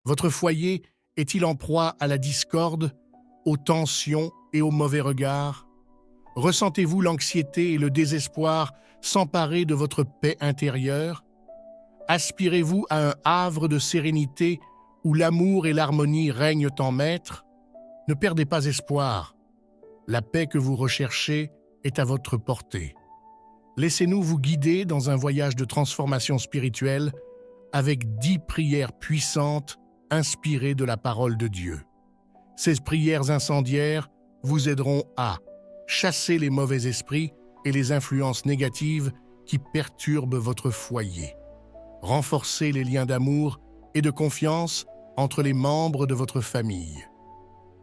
Votre foyer est-il en proie à la discorde, aux tensions et aux mauvais regards? Ressentez-vous l'anxiété et le désespoir s'emparer de votre paix intérieure? Aspirez-vous à un havre de sérénité où l'amour et l'harmonie règnent en maître? Ne perdez pas espoir. La paix que vous recherchez est à votre portée. Laissez-nous vous guider dans un voyage de transformation spirituelle avec 10 prières puissantes inspirées de la parole de Dieu. Ces prières incendiaires vous aideront à chasser les mauvais esprits et les influences négatives qui perturbent votre foyer, renforcer les liens d'amour et de confiance entre les membres de votre famille,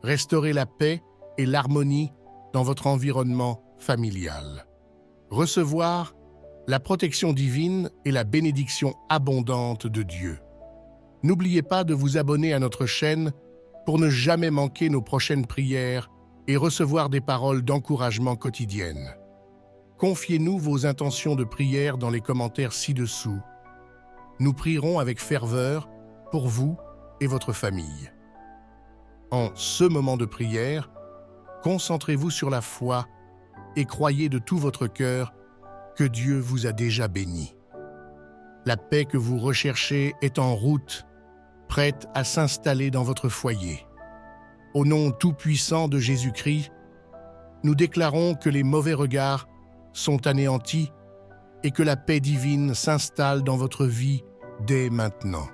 restaurer la paix et l'harmonie dans votre environnement familial, recevoir la protection divine et la bénédiction abondante de Dieu. N'oubliez pas de vous abonner à notre chaîne pour ne jamais manquer nos prochaines prières et recevoir des paroles d'encouragement quotidiennes. Confiez-nous vos intentions de prière dans les commentaires ci-dessous. Nous prierons avec ferveur pour vous et votre famille. En ce moment de prière, concentrez-vous sur la foi et croyez de tout votre cœur que Dieu vous a déjà béni. La paix que vous recherchez est en route, prête à s'installer dans votre foyer. Au nom tout-puissant de Jésus-Christ, nous déclarons que les mauvais regards sont anéantis et que la paix divine s'installe dans votre vie dès maintenant.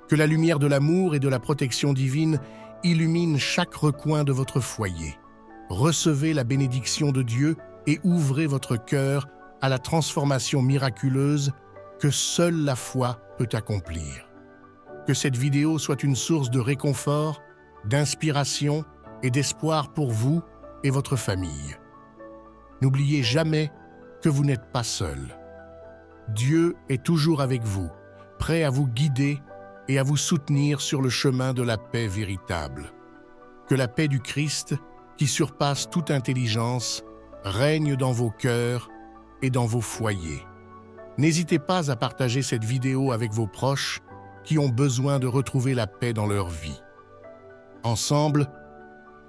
Que la lumière de l'amour et de la protection divine illumine chaque recoin de votre foyer. Recevez la bénédiction de Dieu et ouvrez votre cœur à la transformation miraculeuse que seule la foi peut accomplir. Que cette vidéo soit une source de réconfort, d'inspiration et d'espoir pour vous et votre famille. N'oubliez jamais que vous n'êtes pas seul. Dieu est toujours avec vous, prêt à vous guider et à vous soutenir sur le chemin de la paix véritable. Que la paix du Christ, qui surpasse toute intelligence, règne dans vos cœurs et dans vos foyers. N'hésitez pas à partager cette vidéo avec vos proches qui ont besoin de retrouver la paix dans leur vie. Ensemble,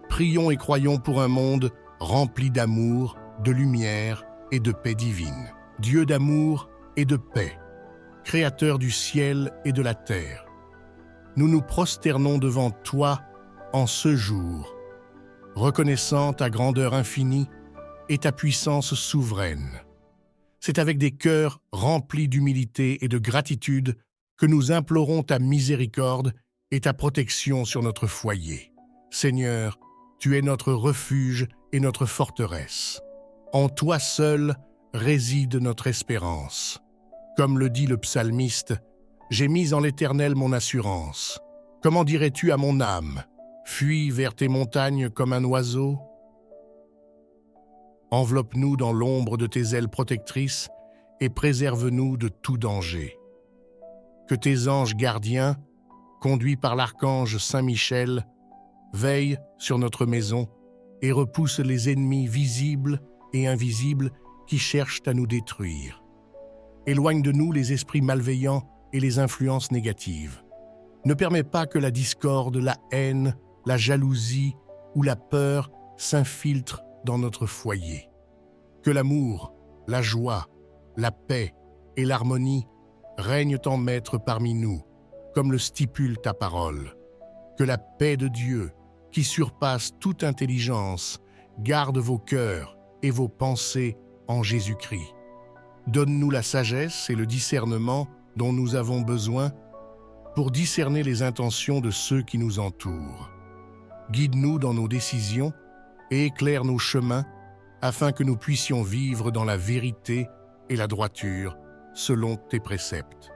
prions et croyons pour un monde rempli d'amour, de lumière et de paix divine. Dieu d'amour et de paix, Créateur du ciel et de la terre, nous nous prosternons devant toi en ce jour, reconnaissant ta grandeur infinie et ta puissance souveraine. C'est avec des cœurs remplis d'humilité et de gratitude que nous implorons ta miséricorde et ta protection sur notre foyer. Seigneur, tu es notre refuge et notre forteresse. En toi seul réside notre espérance. Comme le dit le psalmiste, « J'ai mis en l'Éternel mon assurance. Comment dirais-tu à mon âme, fuis vers tes montagnes comme un oiseau? Enveloppe-nous dans l'ombre de tes ailes protectrices et préserve-nous de tout danger. Que tes anges gardiens, conduits par l'archange Saint-Michel, veillent sur notre maison et repoussent les ennemis visibles et invisibles qui cherchent à nous détruire. Éloigne de nous les esprits malveillants et les influences négatives. Ne permets pas que la discorde, la haine, la jalousie ou la peur s'infiltrent dans notre foyer. Que l'amour, la joie, la paix et l'harmonie règnent en maître parmi nous, comme le stipule ta parole. Que la paix de Dieu, qui surpasse toute intelligence, garde vos cœurs et vos pensées en Jésus-Christ. Donne-nous la sagesse et le discernement dont nous avons besoin pour discerner les intentions de ceux qui nous entourent. Guide-nous dans nos décisions et éclaire nos chemins afin que nous puissions vivre dans la vérité et la droiture selon tes préceptes.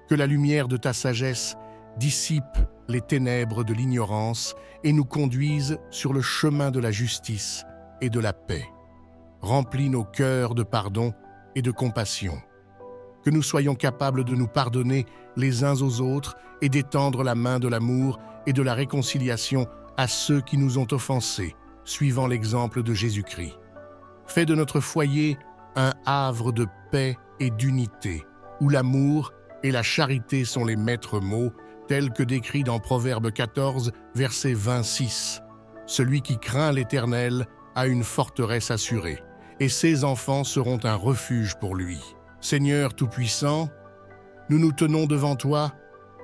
Que la lumière de ta sagesse dissipe les ténèbres de l'ignorance et nous conduise sur le chemin de la justice et de la paix. Remplis nos cœurs de pardon et de compassion. Que nous soyons capables de nous pardonner les uns aux autres et d'étendre la main de l'amour et de la réconciliation à ceux qui nous ont offensés, suivant l'exemple de Jésus-Christ. Fais de notre foyer un havre de paix et d'unité, où l'amour et la charité sont les maîtres mots, tel que décrit dans Proverbe 14, verset 26. Celui qui craint l'Éternel a une forteresse assurée, et ses enfants seront un refuge pour lui. Seigneur Tout-Puissant, nous nous tenons devant toi,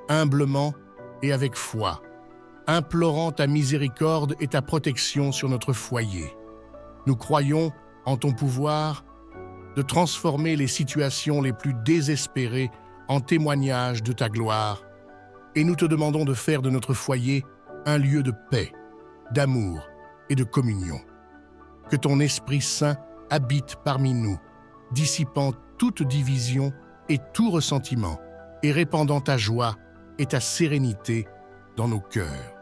humblement et avec foi, implorant ta miséricorde et ta protection sur notre foyer. Nous croyons en ton pouvoir de transformer les situations les plus désespérées en témoignages de ta gloire, et nous te demandons de faire de notre foyer un lieu de paix, d'amour et de communion. Que ton Esprit Saint habite parmi nous, dissipant toute division et tout ressentiment, et répandant ta joie et ta sérénité dans nos cœurs.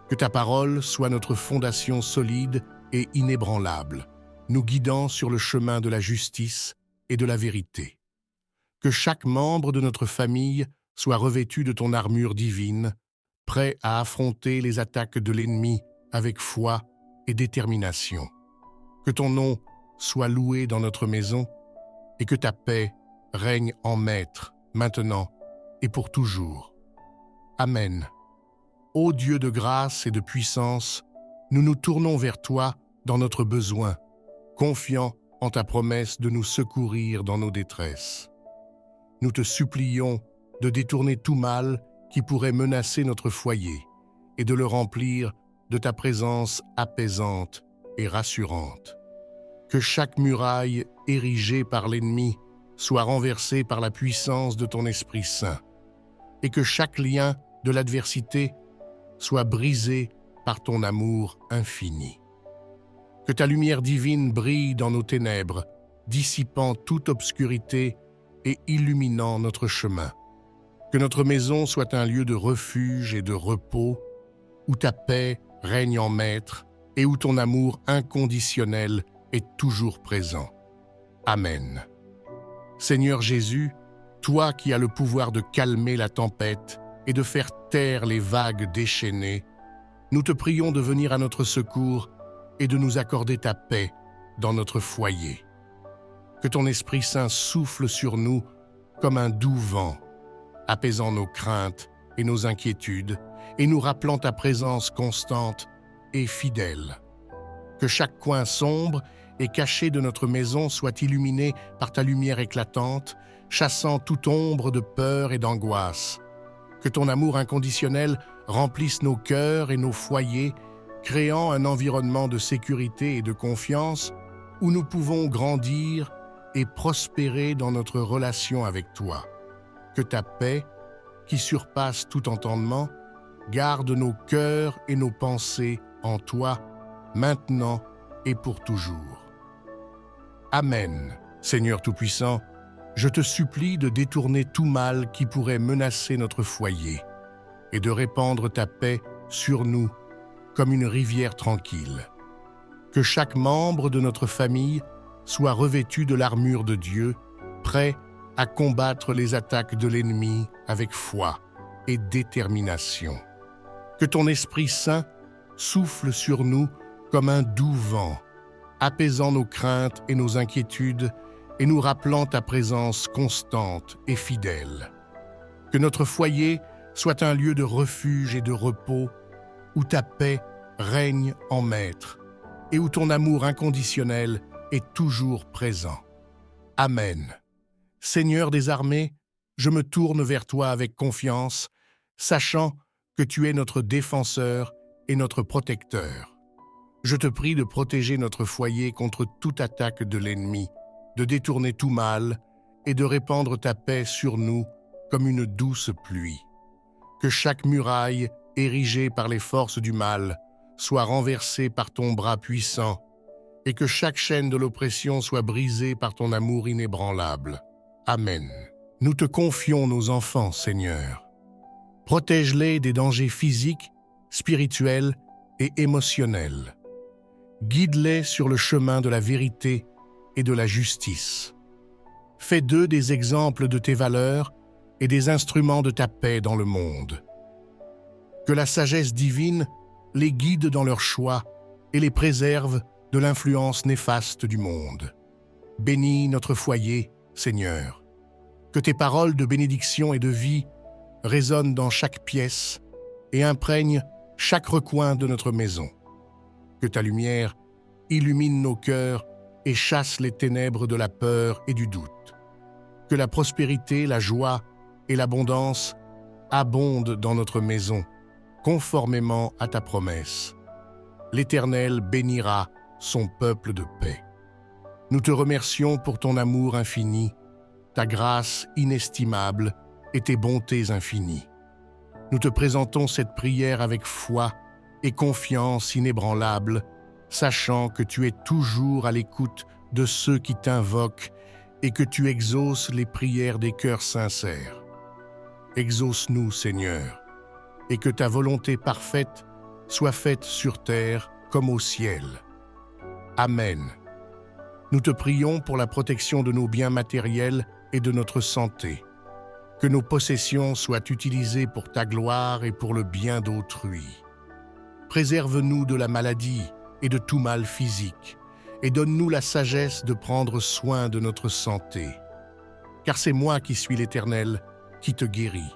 Que ta parole soit notre fondation solide et inébranlable, nous guidant sur le chemin de la justice et de la vérité. Que chaque membre de notre famille soit revêtu de ton armure divine, prêt à affronter les attaques de l'ennemi avec foi et détermination. Que ton nom soit loué dans notre maison et que ta paix règne en maître, maintenant et pour toujours. Amen. Ô Dieu de grâce et de puissance, nous nous tournons vers toi dans notre besoin, confiants en ta promesse de nous secourir dans nos détresses. Nous te supplions de détourner tout mal qui pourrait menacer notre foyer et de le remplir de ta présence apaisante et rassurante. Que chaque muraille érigée par l'ennemi soit renversée par la puissance de ton Esprit Saint et que chaque lien de l'adversité soit brisé par ton amour infini. Que ta lumière divine brille dans nos ténèbres, dissipant toute obscurité et illuminant notre chemin. Que notre maison soit un lieu de refuge et de repos, où ta paix règne en maître et où ton amour inconditionnel est toujours présent. Amen. Seigneur Jésus, toi qui as le pouvoir de calmer la tempête et de faire taire les vagues déchaînées, nous te prions de venir à notre secours et de nous accorder ta paix dans notre foyer. Que ton Esprit Saint souffle sur nous comme un doux vent, apaisant nos craintes et nos inquiétudes et nous rappelant ta présence constante et fidèle. Que chaque coin sombre et caché de notre maison soit illuminé par ta lumière éclatante, chassant toute ombre de peur et d'angoisse. Que ton amour inconditionnel remplisse nos cœurs et nos foyers, créant un environnement de sécurité et de confiance où nous pouvons grandir et prospérer dans notre relation avec toi. Que ta paix, qui surpasse tout entendement, garde nos cœurs et nos pensées en toi, maintenant et pour toujours. Amen. Seigneur Tout-Puissant, je te supplie de détourner tout mal qui pourrait menacer notre foyer et de répandre ta paix sur nous comme une rivière tranquille. Que chaque membre de notre famille soit revêtu de l'armure de Dieu, prêt à combattre les attaques de l'ennemi avec foi et détermination. Que ton Esprit Saint souffle sur nous comme un doux vent, apaisant nos craintes et nos inquiétudes et nous rappelant ta présence constante et fidèle. Que notre foyer soit un lieu de refuge et de repos où ta paix règne en maître et où ton amour inconditionnel est toujours présent. Amen. Seigneur des armées, je me tourne vers toi avec confiance, sachant que tu es notre défenseur et notre protecteur. Je te prie de protéger notre foyer contre toute attaque de l'ennemi, de détourner tout mal et de répandre ta paix sur nous comme une douce pluie. Que chaque muraille érigée par les forces du mal soit renversée par ton bras puissant et que chaque chaîne de l'oppression soit brisée par ton amour inébranlable. Amen. Nous te confions nos enfants, Seigneur. Protège-les des dangers physiques, spirituels et émotionnels. Guide-les sur le chemin de la vérité et de la justice. Fais d'eux des exemples de tes valeurs et des instruments de ta paix dans le monde. Que la sagesse divine les guide dans leurs choix et les préserve de l'influence néfaste du monde. Bénis notre foyer, Seigneur. Que tes paroles de bénédiction et de vie résonne dans chaque pièce et imprègne chaque recoin de notre maison. Que ta lumière illumine nos cœurs et chasse les ténèbres de la peur et du doute. Que la prospérité, la joie et l'abondance abondent dans notre maison, conformément à ta promesse. L'Éternel bénira son peuple de paix. Nous te remercions pour ton amour infini, ta grâce inestimable et tes bontés infinies. Nous te présentons cette prière avec foi et confiance inébranlable, sachant que tu es toujours à l'écoute de ceux qui t'invoquent et que tu exauces les prières des cœurs sincères. Exauce-nous, Seigneur, et que ta volonté parfaite soit faite sur terre comme au ciel. Amen. Nous te prions pour la protection de nos biens matériels et de notre santé. Que nos possessions soient utilisées pour ta gloire et pour le bien d'autrui. Préserve-nous de la maladie et de tout mal physique, et donne-nous la sagesse de prendre soin de notre santé. Car c'est moi qui suis l'Éternel, qui te guérit.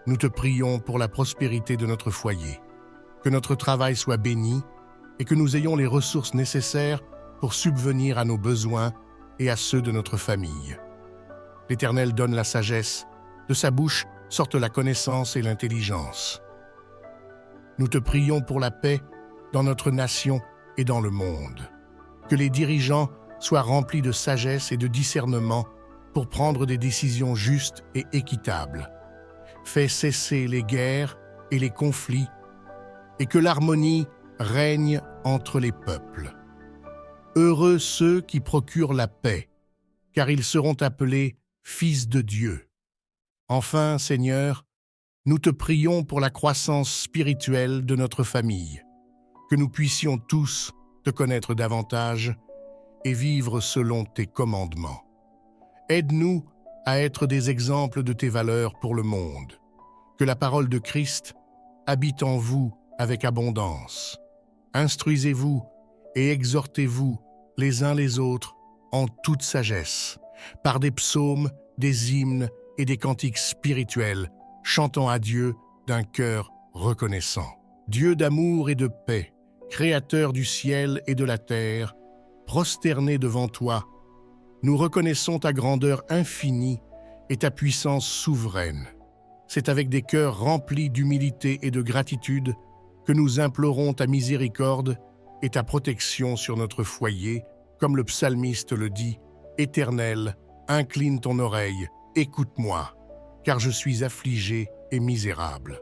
Nous te prions pour la prospérité de notre foyer, que notre travail soit béni et que nous ayons les ressources nécessaires pour subvenir à nos besoins et à ceux de notre famille. L'Éternel donne la sagesse, de sa bouche sortent la connaissance et l'intelligence. Nous te prions pour la paix dans notre nation et dans le monde. Que les dirigeants soient remplis de sagesse et de discernement pour prendre des décisions justes et équitables. Fais cesser les guerres et les conflits et que l'harmonie règne entre les peuples. Heureux ceux qui procurent la paix, car ils seront appelés fils de Dieu. Enfin, Seigneur, nous te prions pour la croissance spirituelle de notre famille, que nous puissions tous te connaître davantage et vivre selon tes commandements. Aide-nous à être des exemples de tes valeurs pour le monde. Que la parole de Christ habite en vous avec abondance. Instruisez-vous et exhortez-vous les uns les autres en toute sagesse, par des psaumes, des hymnes et des cantiques spirituels, chantant à Dieu d'un cœur reconnaissant. Dieu d'amour et de paix, Créateur du ciel et de la terre, prosternés devant toi, nous reconnaissons ta grandeur infinie et ta puissance souveraine. C'est avec des cœurs remplis d'humilité et de gratitude que nous implorons ta miséricorde et ta protection sur notre foyer, comme le psalmiste le dit, « Éternel, incline ton oreille, écoute-moi, car je suis affligé et misérable. »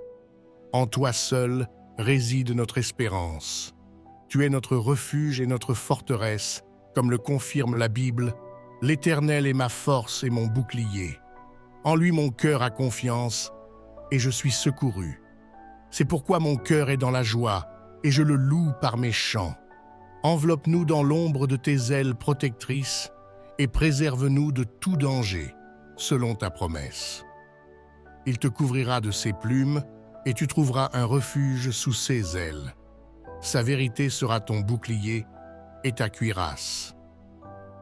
En toi seul réside notre espérance. Tu es notre refuge et notre forteresse, comme le confirme la Bible. L'Éternel est ma force et mon bouclier. En lui mon cœur a confiance, et je suis secouru. C'est pourquoi mon cœur est dans la joie, et je le loue par mes chants. Enveloppe-nous dans l'ombre de tes ailes protectrices, et préserve-nous de tout danger, selon ta promesse. Il te couvrira de ses plumes, et tu trouveras un refuge sous ses ailes. Sa vérité sera ton bouclier et ta cuirasse.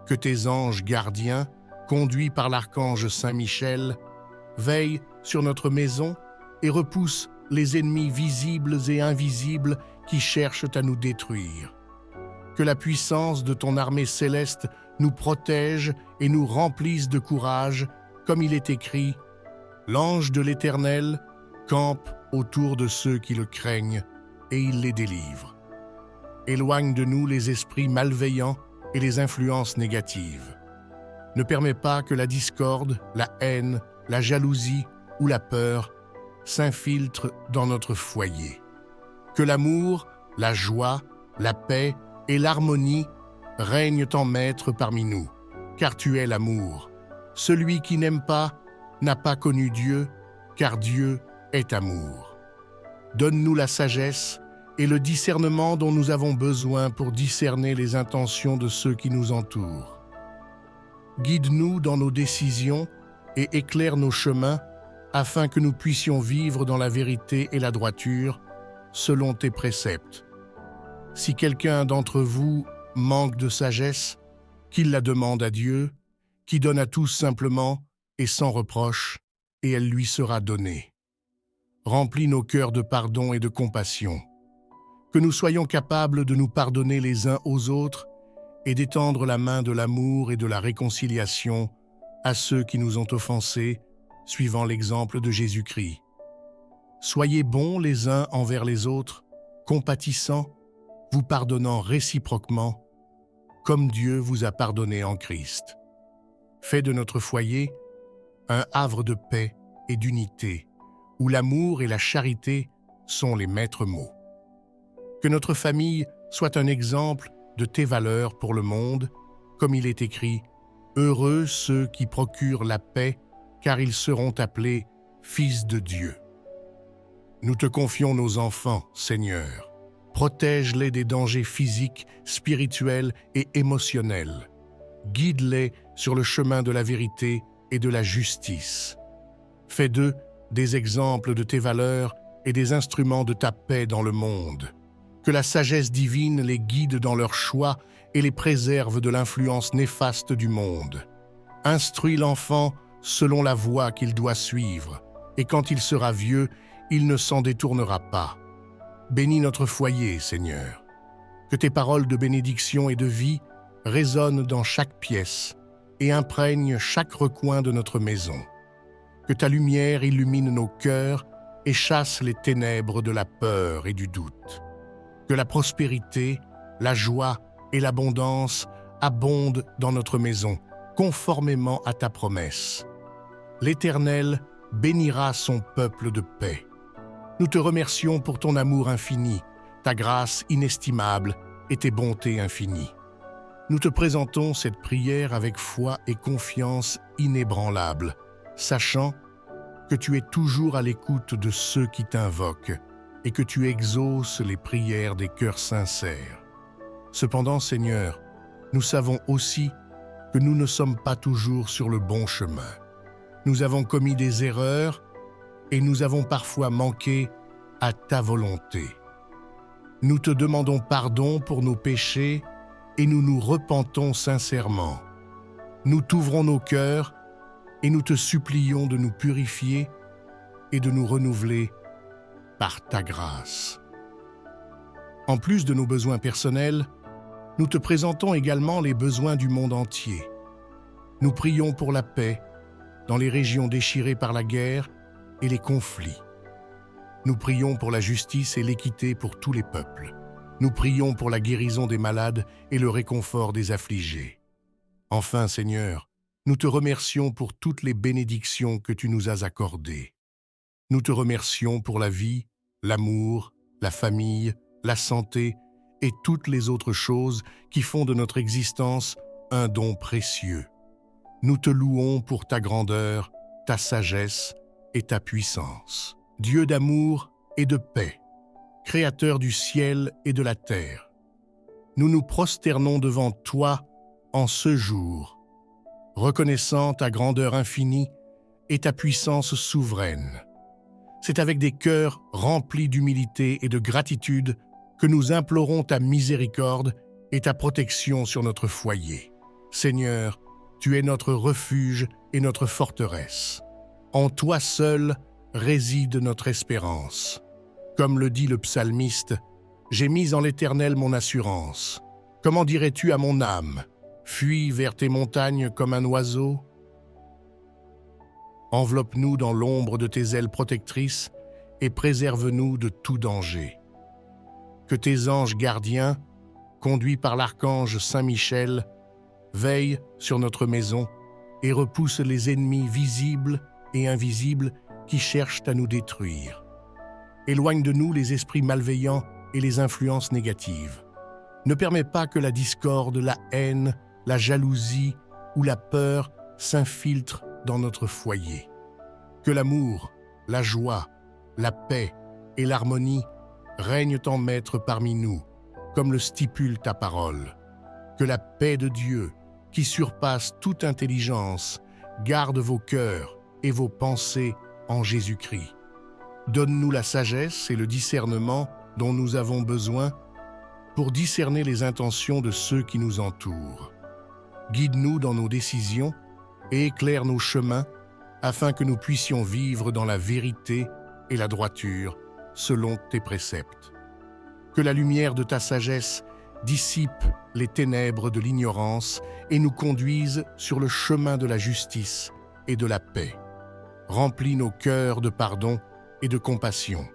Que tes anges gardiens, conduits par l'archange Saint-Michel, veillent sur notre maison et repoussent les ennemis visibles et invisibles qui cherchent à nous détruire. Que la puissance de ton armée céleste nous protège et nous remplisse de courage, comme il est écrit « L'ange de l'Éternel campe autour de ceux qui le craignent et il les délivre. » Éloigne de nous les esprits malveillants et les influences négatives. Ne permets pas que la discorde, la haine, la jalousie ou la peur s'infiltrent dans notre foyer. Que l'amour, la joie, la paix et l'harmonie règnent en maître parmi nous, car tu es l'amour. Celui qui n'aime pas n'a pas connu Dieu, car Dieu est amour. Donne-nous la sagesse et le discernement dont nous avons besoin pour discerner les intentions de ceux qui nous entourent. Guide-nous dans nos décisions et éclaire nos chemins afin que nous puissions vivre dans la vérité et la droiture selon tes préceptes. Si quelqu'un d'entre vous manque de sagesse, qu'il la demande à Dieu, qui donne à tous simplement et sans reproche, et elle lui sera donnée. Remplis nos cœurs de pardon et de compassion. Que nous soyons capables de nous pardonner les uns aux autres et d'étendre la main de l'amour et de la réconciliation à ceux qui nous ont offensés, suivant l'exemple de Jésus-Christ. Soyez bons les uns envers les autres, compatissants, vous pardonnant réciproquement, comme Dieu vous a pardonné en Christ. Fais de notre foyer un havre de paix et d'unité, où l'amour et la charité sont les maîtres mots. Que notre famille soit un exemple de tes valeurs pour le monde, comme il est écrit « Heureux ceux qui procurent la paix, car ils seront appelés fils de Dieu ». Nous te confions nos enfants, Seigneur. Protège-les des dangers physiques, spirituels et émotionnels. Guide-les sur le chemin de la vérité et de la justice. Fais d'eux des exemples de tes valeurs et des instruments de ta paix dans le monde. Que la sagesse divine les guide dans leurs choix et les préserve de l'influence néfaste du monde. Instruis l'enfant selon la voie qu'il doit suivre, et quand il sera vieux, il ne s'en détournera pas. Bénis notre foyer, Seigneur. Que tes paroles de bénédiction et de vie résonnent dans chaque pièce et imprègnent chaque recoin de notre maison. Que ta lumière illumine nos cœurs et chasse les ténèbres de la peur et du doute. Que la prospérité, la joie et l'abondance abondent dans notre maison, conformément à ta promesse. L'Éternel bénira son peuple de paix. Nous te remercions pour ton amour infini, ta grâce inestimable et tes bontés infinies. Nous te présentons cette prière avec foi et confiance inébranlable, sachant que tu es toujours à l'écoute de ceux qui t'invoquent et que tu exauces les prières des cœurs sincères. Cependant, Seigneur, nous savons aussi que nous ne sommes pas toujours sur le bon chemin. Nous avons commis des erreurs et nous avons parfois manqué à ta volonté. Nous te demandons pardon pour nos péchés et nous nous repentons sincèrement. Nous t'ouvrons nos cœurs et nous te supplions de nous purifier et de nous renouveler par ta grâce. En plus de nos besoins personnels, nous te présentons également les besoins du monde entier. Nous prions pour la paix dans les régions déchirées par la guerre et les conflits. Nous prions pour la justice et l'équité pour tous les peuples. Nous prions pour la guérison des malades et le réconfort des affligés. Enfin, Seigneur, nous te remercions pour toutes les bénédictions que tu nous as accordées. Nous te remercions pour la vie, l'amour, la famille, la santé et toutes les autres choses qui font de notre existence un don précieux. Nous te louons pour ta grandeur, ta sagesse et ta puissance. Dieu d'amour et de paix, Créateur du ciel et de la terre, nous nous prosternons devant toi en ce jour, reconnaissant ta grandeur infinie et ta puissance souveraine. C'est avec des cœurs remplis d'humilité et de gratitude que nous implorons ta miséricorde et ta protection sur notre foyer. Seigneur, tu es notre refuge et notre forteresse. En toi seul réside notre espérance. Comme le dit le psalmiste, « J'ai mis en l'Éternel mon assurance. Comment dirais-tu à mon âme, fuis vers tes montagnes comme un oiseau ?» Enveloppe-nous dans l'ombre de tes ailes protectrices et préserve-nous de tout danger. Que tes anges gardiens, conduits par l'archange Saint-Michel, veillent sur notre maison et repoussent les ennemis visibles et invisibles qui cherchent à nous détruire. Éloigne de nous les esprits malveillants et les influences négatives. Ne permets pas que la discorde, la haine, la jalousie ou la peur s'infiltrent dans notre foyer. Que l'amour, la joie, la paix et l'harmonie règnent en maître parmi nous, comme le stipule ta parole. Que la paix de Dieu, qui surpasse toute intelligence, garde vos cœurs et vos pensées en Jésus-Christ. Donne-nous la sagesse et le discernement dont nous avons besoin pour discerner les intentions de ceux qui nous entourent. Guide-nous dans nos décisions et éclaire nos chemins afin que nous puissions vivre dans la vérité et la droiture, selon tes préceptes. Que la lumière de ta sagesse dissipe les ténèbres de l'ignorance et nous conduise sur le chemin de la justice et de la paix. Remplis nos cœurs de pardon et de compassion.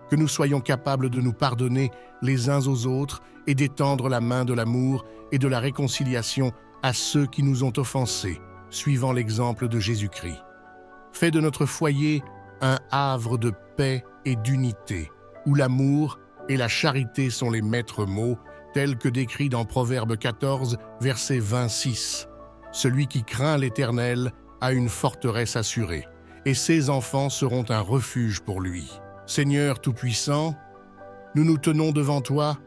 Que nous soyons capables de nous pardonner les uns aux autres et d'étendre la main de l'amour et de la réconciliation à ceux qui nous ont offensés, suivant l'exemple de Jésus-Christ. Fais de notre foyer un havre de paix et d'unité, où l'amour et la charité sont les maîtres mots, tels que décrits dans Proverbe 14, verset 26. Celui qui craint l'Éternel a une forteresse assurée, et ses enfants seront un refuge pour lui. Seigneur Tout-Puissant, nous nous tenons devant toi,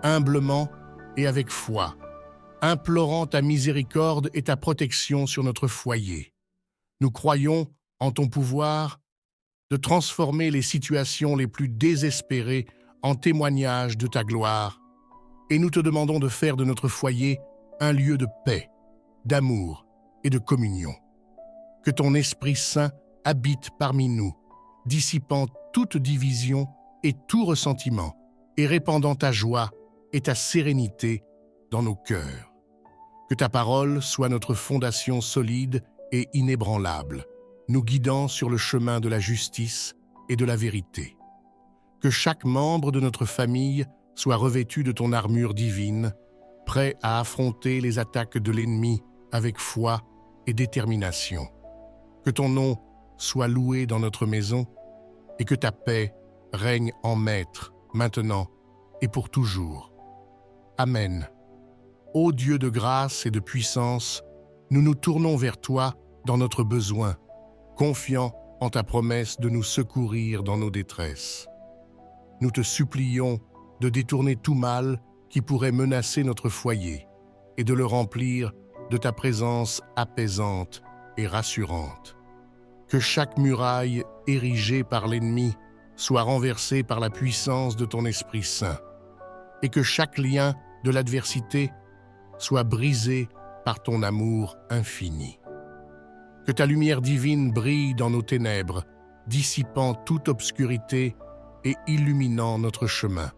humblement et avec foi, implorant ta miséricorde et ta protection sur notre foyer. Nous croyons en ton pouvoir de transformer les situations les plus désespérées en témoignage de ta gloire, et nous te demandons de faire de notre foyer un lieu de paix, d'amour et de communion. Que ton Esprit Saint habite parmi nous, dissipant toute division et tout ressentiment, et répandant ta joie et ta sérénité dans nos cœurs. Que ta parole soit notre fondation solide et inébranlable, nous guidant sur le chemin de la justice et de la vérité. Que chaque membre de notre famille soit revêtu de ton armure divine, prêt à affronter les attaques de l'ennemi avec foi et détermination. Que ton nom soit loué dans notre maison et que ta paix règne en maître, maintenant et pour toujours. Amen. Ô Dieu de grâce et de puissance, nous nous tournons vers toi dans notre besoin, confiants en ta promesse de nous secourir dans nos détresses. Nous te supplions de détourner tout mal qui pourrait menacer notre foyer et de le remplir de ta présence apaisante et rassurante. Que chaque muraille érigée par l'ennemi soit renversée par la puissance de ton Esprit Saint et que chaque lien de l'adversité soit brisé par ton amour infini. Que ta lumière divine brille dans nos ténèbres, dissipant toute obscurité et illuminant notre chemin.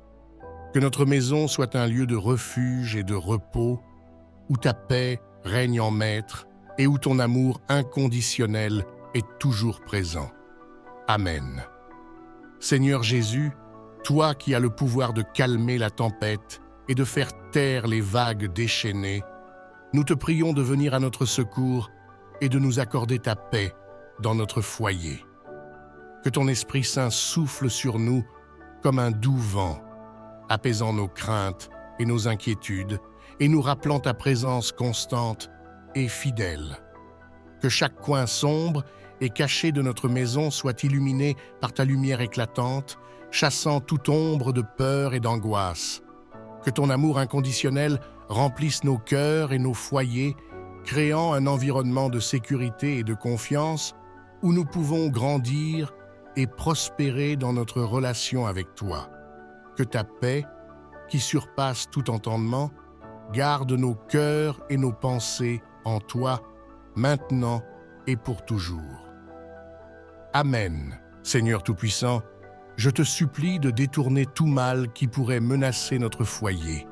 Que notre maison soit un lieu de refuge et de repos, où ta paix règne en maître et où ton amour inconditionnel est toujours présent. Amen. Seigneur Jésus, toi qui as le pouvoir de calmer la tempête et de faire taire les vagues déchaînées, nous te prions de venir à notre secours et de nous accorder ta paix dans notre foyer. Que ton Esprit Saint souffle sur nous comme un doux vent, apaisant nos craintes et nos inquiétudes et nous rappelant ta présence constante et fidèle. Que chaque coin sombre et caché de notre maison soit illuminé par ta lumière éclatante, chassant toute ombre de peur et d'angoisse. Que ton amour inconditionnel remplisse nos cœurs et nos foyers, créant un environnement de sécurité et de confiance où nous pouvons grandir et prospérer dans notre relation avec toi. Que ta paix, qui surpasse tout entendement, garde nos cœurs et nos pensées en toi, maintenant et pour toujours. Amen. Seigneur Tout-Puissant, je te supplie de détourner tout mal qui pourrait menacer notre foyer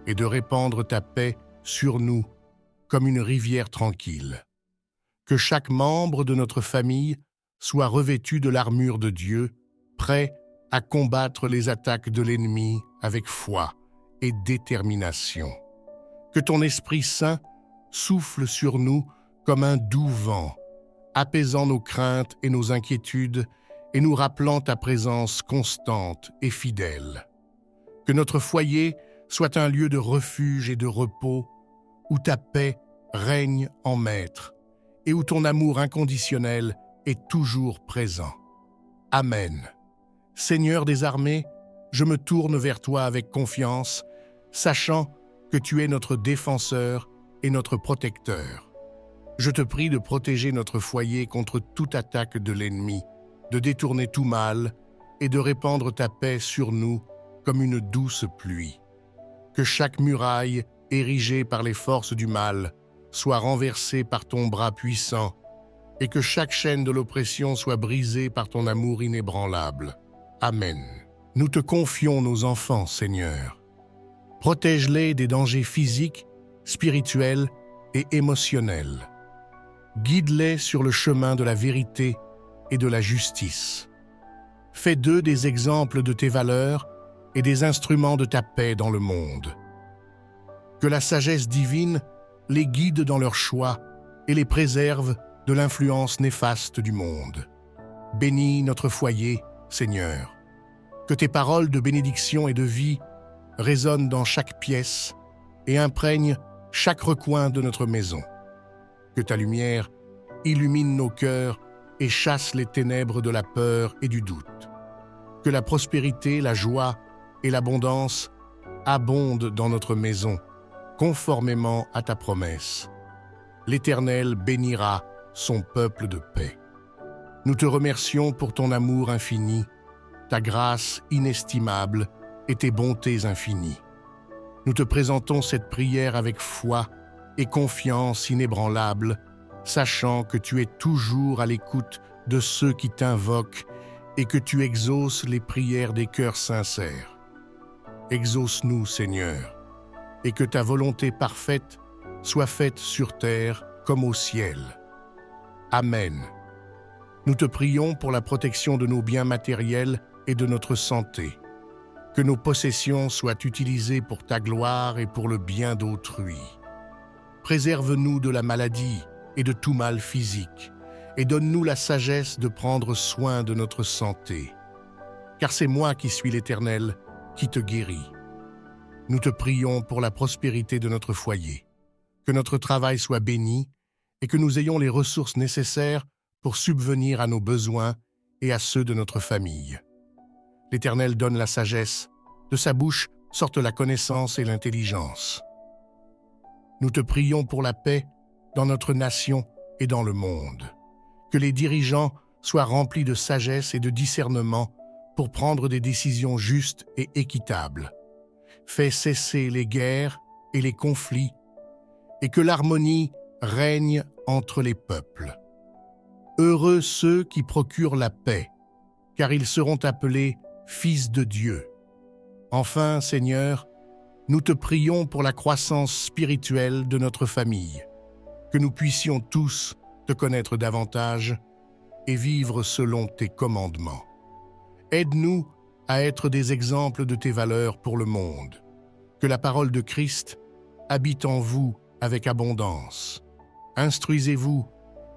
et de répandre ta paix sur nous comme une rivière tranquille. Que chaque membre de notre famille soit revêtu de l'armure de Dieu, prêt à combattre les attaques de l'ennemi avec foi et détermination. Que ton Esprit Saint souffle sur nous comme un doux vent, apaisant nos craintes et nos inquiétudes et nous rappelant ta présence constante et fidèle. Que notre foyer soit un lieu de refuge et de repos, où ta paix règne en maître et où ton amour inconditionnel est toujours présent. Amen. Seigneur des armées, je me tourne vers toi avec confiance, sachant que tu es notre défenseur et notre protecteur. Je te prie de protéger notre foyer contre toute attaque de l'ennemi, de détourner tout mal et de répandre ta paix sur nous comme une douce pluie. Que chaque muraille érigée par les forces du mal soit renversée par ton bras puissant et que chaque chaîne de l'oppression soit brisée par ton amour inébranlable. Amen. Nous te confions nos enfants, Seigneur. Protège-les des dangers physiques, spirituels et émotionnels. Guide-les sur le chemin de la vérité et de la justice. Fais d'eux des exemples de tes valeurs et des instruments de ta paix dans le monde. Que la sagesse divine les guide dans leurs choix et les préserve de l'influence néfaste du monde. Bénis notre foyer, Seigneur. Que tes paroles de bénédiction et de vie résonnent dans chaque pièce et imprègnent chaque recoin de notre maison. Que ta lumière illumine nos cœurs et chasse les ténèbres de la peur et du doute. Que la prospérité, la joie et l'abondance abondent dans notre maison, conformément à ta promesse. L'Éternel bénira son peuple de paix. Nous te remercions pour ton amour infini, ta grâce inestimable et tes bontés infinies. Nous te présentons cette prière avec foi et confiance inébranlable, sachant que tu es toujours à l'écoute de ceux qui t'invoquent et que tu exauces les prières des cœurs sincères. Exauce-nous, Seigneur, et que ta volonté parfaite soit faite sur terre comme au ciel. Amen. Nous te prions pour la protection de nos biens matériels et de notre santé. Que nos possessions soient utilisées pour ta gloire et pour le bien d'autrui. Préserve-nous de la maladie et de tout mal physique, et donne-nous la sagesse de prendre soin de notre santé. Car c'est moi qui suis l'Éternel, qui te guérit. Nous te prions pour la prospérité de notre foyer, que notre travail soit béni et que nous ayons les ressources nécessaires pour subvenir à nos besoins et à ceux de notre famille. L'Éternel donne la sagesse, de sa bouche sortent la connaissance et l'intelligence. Nous te prions pour la paix dans notre nation et dans le monde. Que les dirigeants soient remplis de sagesse et de discernement pour prendre des décisions justes et équitables. Fais cesser les guerres et les conflits et que l'harmonie règne entre les peuples. Heureux ceux qui procurent la paix, car ils seront appelés fils de Dieu. Enfin, Seigneur, nous te prions pour la croissance spirituelle de notre famille, que nous puissions tous te connaître davantage et vivre selon tes commandements. Aide-nous à être des exemples de tes valeurs pour le monde. Que la parole de Christ habite en vous avec abondance. Instruisez-vous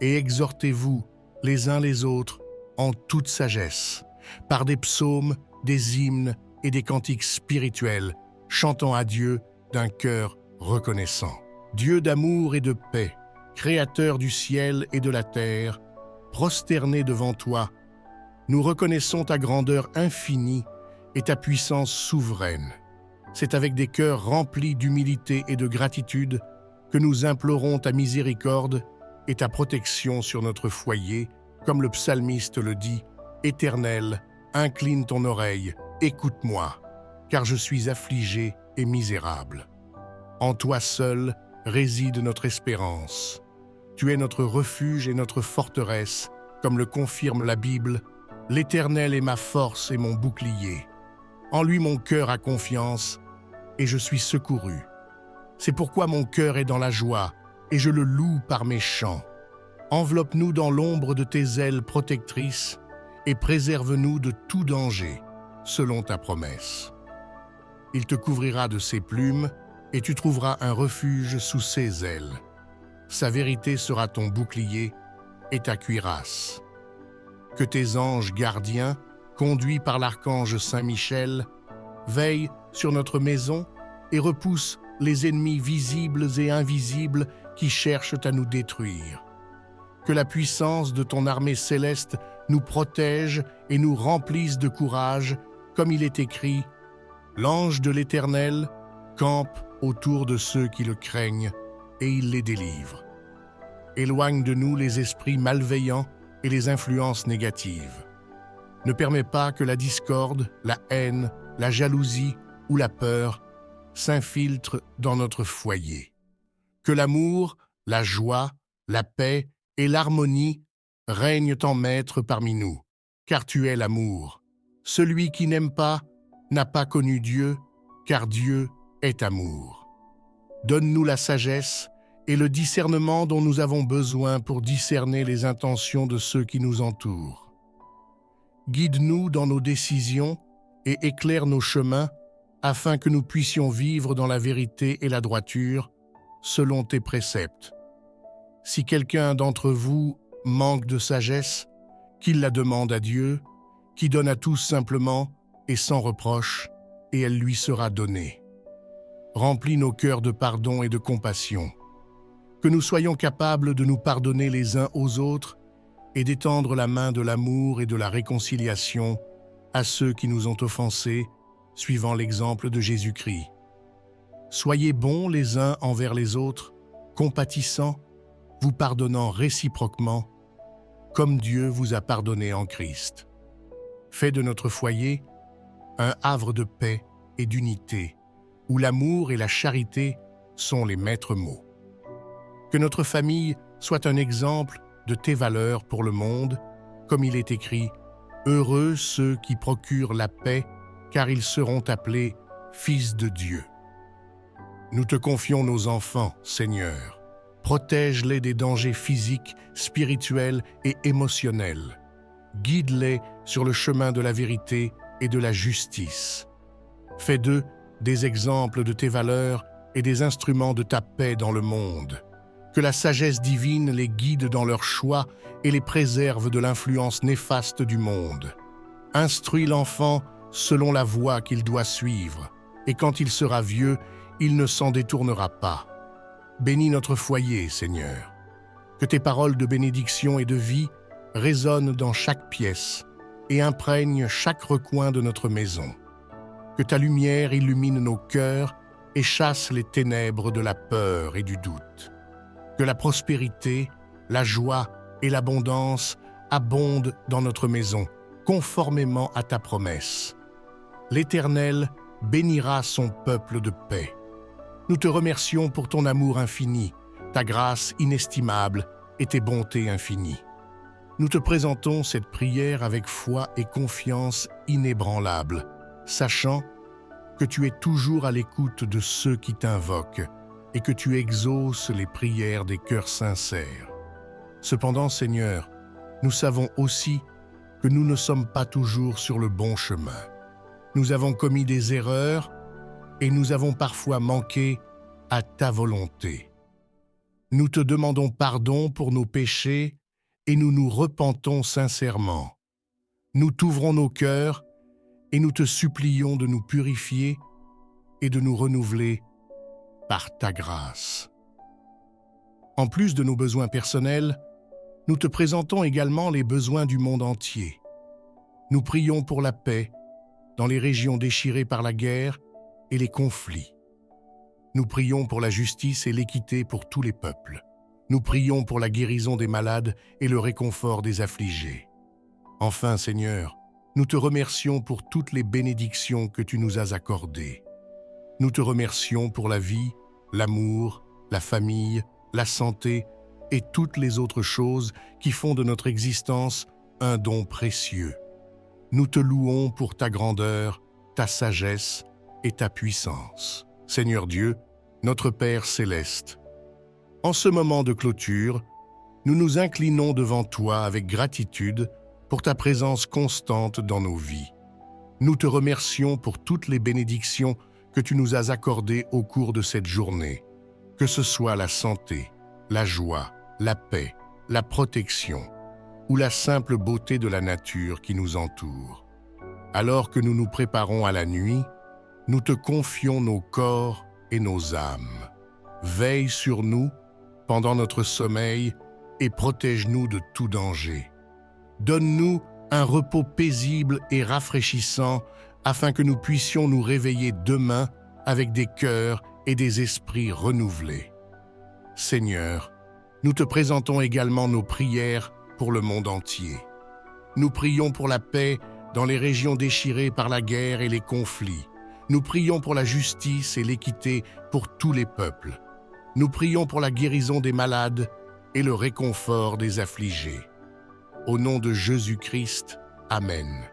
et exhortez-vous les uns les autres en toute sagesse, par des psaumes, des hymnes et des cantiques spirituels, chantant à Dieu d'un cœur reconnaissant. Dieu d'amour et de paix, Créateur du ciel et de la terre, prosternés devant toi, nous reconnaissons ta grandeur infinie et ta puissance souveraine. C'est avec des cœurs remplis d'humilité et de gratitude que nous implorons ta miséricorde et ta protection sur notre foyer, comme le psalmiste le dit, « Éternel, incline ton oreille, écoute-moi, car je suis affligé et misérable. » En toi seul réside notre espérance. Tu es notre refuge et notre forteresse, comme le confirme la Bible. L'Éternel est ma force et mon bouclier. En lui mon cœur a confiance, et je suis secouru. C'est pourquoi mon cœur est dans la joie, et je le loue par mes chants. Enveloppe-nous dans l'ombre de tes ailes protectrices, et préserve-nous de tout danger, selon ta promesse. Il te couvrira de ses plumes, et tu trouveras un refuge sous ses ailes. Sa vérité sera ton bouclier et ta cuirasse. Que tes anges gardiens, conduits par l'archange Saint-Michel, veillent sur notre maison et repoussent les ennemis visibles et invisibles qui cherchent à nous détruire. Que la puissance de ton armée céleste nous protège et nous remplisse de courage, comme il est écrit, « L'ange de l'Éternel campe autour de ceux qui le craignent, et il les délivre. » Éloigne de nous les esprits malveillants et les influences négatives. Ne permets pas que la discorde, la haine, la jalousie ou la peur s'infiltrent dans notre foyer. Que l'amour, la joie, la paix et l'harmonie règne en maître parmi nous, car tu es l'amour. Celui qui n'aime pas n'a pas connu Dieu, car Dieu est amour. Donne-nous la sagesse et le discernement dont nous avons besoin pour discerner les intentions de ceux qui nous entourent. Guide-nous dans nos décisions et éclaire nos chemins afin que nous puissions vivre dans la vérité et la droiture, selon tes préceptes. Si quelqu'un d'entre vous manque de sagesse, qu'il la demande à Dieu, qui donne à tous simplement et sans reproche, et elle lui sera donnée. Remplis nos cœurs de pardon et de compassion, que nous soyons capables de nous pardonner les uns aux autres et d'étendre la main de l'amour et de la réconciliation à ceux qui nous ont offensés, suivant l'exemple de Jésus-Christ. Soyez bons les uns envers les autres, compatissants, vous pardonnant réciproquement, comme Dieu vous a pardonné en Christ. Fais de notre foyer un havre de paix et d'unité, où l'amour et la charité sont les maîtres mots. Que notre famille soit un exemple de tes valeurs pour le monde, comme il est écrit « Heureux ceux qui procurent la paix, car ils seront appelés fils de Dieu ». Nous te confions nos enfants, Seigneur. Protège-les des dangers physiques, spirituels et émotionnels. Guide-les sur le chemin de la vérité et de la justice. Fais d'eux des exemples de tes valeurs et des instruments de ta paix dans le monde. Que la sagesse divine les guide dans leurs choix et les préserve de l'influence néfaste du monde. Instruis l'enfant selon la voie qu'il doit suivre, et quand il sera vieux, il ne s'en détournera pas. Bénis notre foyer, Seigneur. Que tes paroles de bénédiction et de vie résonnent dans chaque pièce et imprègnent chaque recoin de notre maison. Que ta lumière illumine nos cœurs et chasse les ténèbres de la peur et du doute. Que la prospérité, la joie et l'abondance abondent dans notre maison, conformément à ta promesse. L'Éternel bénira son peuple de paix. Nous te remercions pour ton amour infini, ta grâce inestimable et tes bontés infinies. Nous te présentons cette prière avec foi et confiance inébranlable, sachant que tu es toujours à l'écoute de ceux qui t'invoquent et que tu exauces les prières des cœurs sincères. Cependant, Seigneur, nous savons aussi que nous ne sommes pas toujours sur le bon chemin. Nous avons commis des erreurs et nous avons parfois manqué à ta volonté. Nous te demandons pardon pour nos péchés et nous nous repentons sincèrement. Nous t'ouvrons nos cœurs et nous te supplions de nous purifier et de nous renouveler par ta grâce. En plus de nos besoins personnels, nous te présentons également les besoins du monde entier. Nous prions pour la paix dans les régions déchirées par la guerre et les conflits. Nous prions pour la justice et l'équité pour tous les peuples. Nous prions pour la guérison des malades et le réconfort des affligés. Enfin, Seigneur, nous te remercions pour toutes les bénédictions que tu nous as accordées. Nous te remercions pour la vie, l'amour, la famille, la santé et toutes les autres choses qui font de notre existence un don précieux. Nous te louons pour ta grandeur, ta sagesse et ta puissance. Seigneur Dieu, notre Père céleste, en ce moment de clôture, nous nous inclinons devant toi avec gratitude pour ta présence constante dans nos vies. Nous te remercions pour toutes les bénédictions que tu nous as accordées au cours de cette journée, que ce soit la santé, la joie, la paix, la protection ou la simple beauté de la nature qui nous entoure. Alors que nous nous préparons à la nuit, nous te confions nos corps et nos âmes. Veille sur nous pendant notre sommeil et protège-nous de tout danger. Donne-nous un repos paisible et rafraîchissant afin que nous puissions nous réveiller demain avec des cœurs et des esprits renouvelés. Seigneur, nous te présentons également nos prières pour le monde entier. Nous prions pour la paix dans les régions déchirées par la guerre et les conflits. Nous prions pour la justice et l'équité pour tous les peuples. Nous prions pour la guérison des malades et le réconfort des affligés. Au nom de Jésus-Christ, Amen.